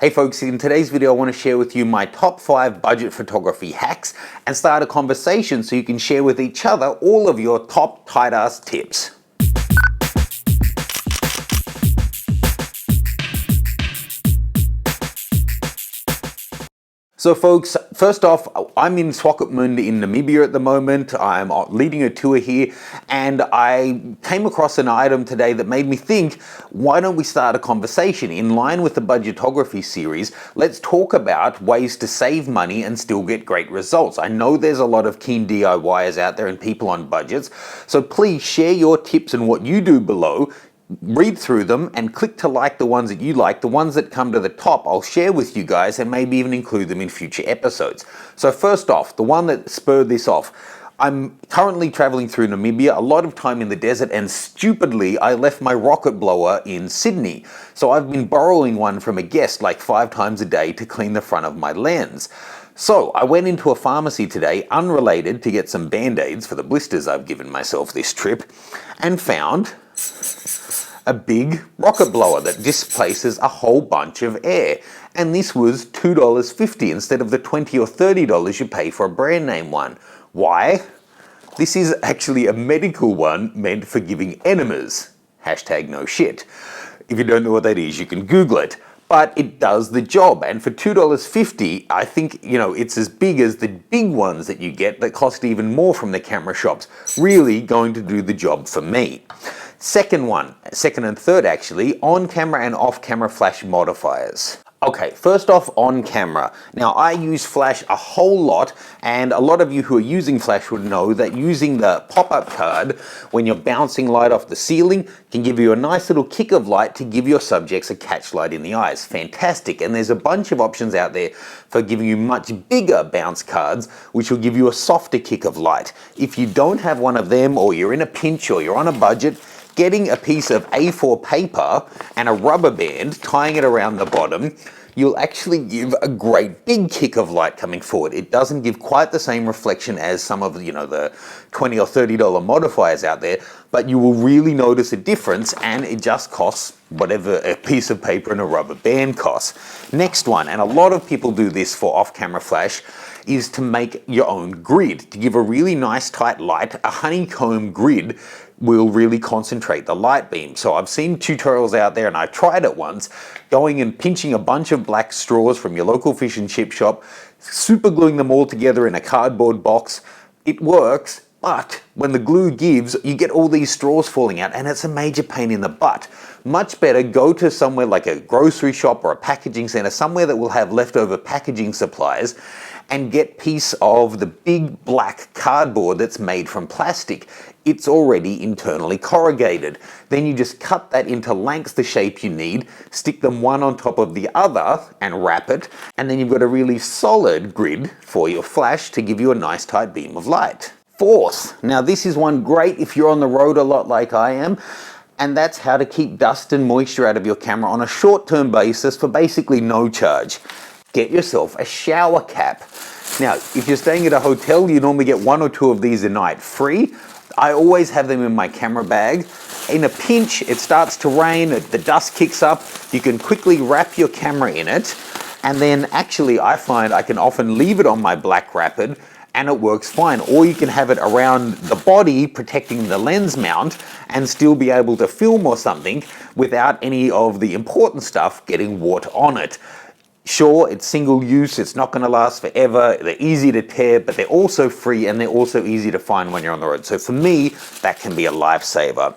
Hey folks, in today's video I want to share with you my top 5 budget photography hacks and start a conversation so you can share with each other all of your top tight-ass tips. So folks, first off, I'm in Swakopmund in Namibia at the moment. I'm leading a tour here and I came across an item today that made me think, why don't we start a conversation in line with the budgetography series? Let's talk about ways to save money and still get great results. I know there's a lot of keen DIYers out there and people on budgets, so please share your tips and what you do below. Read through them and click to like the ones that you like. The ones that come to the top I'll share with you guys and maybe even include them in future episodes. So first off, the one that spurred this off, I'm currently traveling through Namibia, a lot of time in the desert, and stupidly I left my rocket blower in Sydney. So I've been borrowing one from a guest like 5 times a day to clean the front of my lens. So I went into a pharmacy today, unrelated, to get some band-aids for the blisters I've given myself this trip, and found a big rocket blower that displaces a whole bunch of air. And this was $2.50 instead of the $20 or $30 you pay for a brand name one. Why? This is actually a medical one meant for giving enemas. Hashtag no shit. If you don't know what that is, you can Google it. But it does the job, and for $2.50, I think, it's as big as the big ones that you get that cost even more from the camera shops. Really going to do the job for me. Second and third actually, on-camera and off-camera flash modifiers. Okay, first off, on camera. Now I use flash a whole lot, and a lot of you who are using flash would know that using the pop-up card when you're bouncing light off the ceiling can give you a nice little kick of light to give your subjects a catch light in the eyes. Fantastic, and there's a bunch of options out there for giving you much bigger bounce cards which will give you a softer kick of light. If you don't have one of them, or you're in a pinch, or you're on a budget, getting a piece of A4 paper and a rubber band, tying it around the bottom, you'll actually give a great big kick of light coming forward. It doesn't give quite the same reflection as some of the $20 or $30 modifiers out there, but you will really notice a difference, and it just costs whatever a piece of paper and a rubber band costs. Next one, and a lot of people do this for off-camera flash, is to make your own grid. To give a really nice tight light, a honeycomb grid will really concentrate the light beam. So I've seen tutorials out there, and I tried it once, going and pinching a bunch of black straws from your local fish and chip shop, super gluing them all together in a cardboard box. It works, but when the glue gives, you get all these straws falling out, and it's a major pain in the butt. Much better go to somewhere like a grocery shop or a packaging center, somewhere that will have leftover packaging supplies, and get a piece of the big black cardboard that's made from plastic. It's already internally corrugated. Then you just cut that into lengths the shape you need, stick them one on top of the other and wrap it, and then you've got a really solid grid for your flash to give you a nice tight beam of light. Fourth, now this is one great if you're on the road a lot like I am, and that's how to keep dust and moisture out of your camera on a short-term basis for basically no charge. Get yourself a shower cap. Now, if you're staying at a hotel, you normally get 1 or 2 of these a night free. I always have them in my camera bag. In a pinch, it starts to rain, the dust kicks up, you can quickly wrap your camera in it, and then actually I find I can often leave it on my black rapid and it works fine. Or you can have it around the body protecting the lens mount and still be able to film or something without any of the important stuff getting water on it. Sure, it's single use, it's not going to last forever, they're easy to tear, but they're also free and they're also easy to find when you're on the road. So for me, that can be a lifesaver.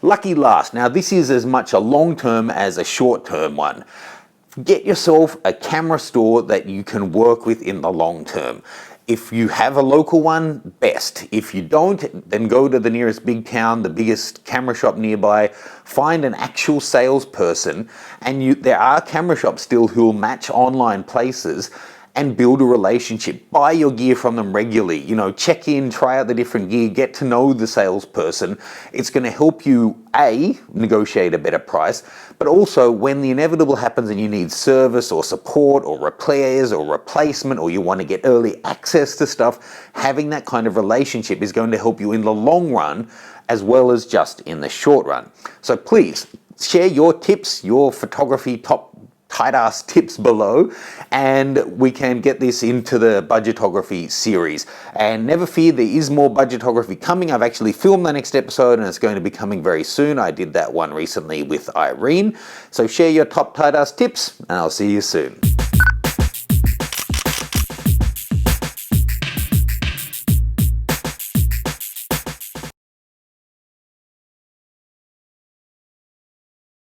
Lucky last, now this is as much a long-term as a short-term one. Get yourself a camera store that you can work with in the long term. If you have a local one, best. If you don't, then go to the nearest big town, the biggest camera shop nearby, find an actual salesperson, and there are camera shops still who will match online places and build a relationship. Buy your gear from them regularly. Check in, try out the different gear, get to know the salesperson. It's going to help you, A, negotiate a better price, but also when the inevitable happens and you need service or support or repairs or replacement, or you want to get early access to stuff, having that kind of relationship is going to help you in the long run as well as just in the short run. So please share your tips, your photography top tight ass tips below, and we can get this into the budgetography series. And never fear, there is more budgetography coming. I've actually filmed the next episode and it's going to be coming very soon. I did that one recently with Irene. So share your top tight ass tips and I'll see you soon.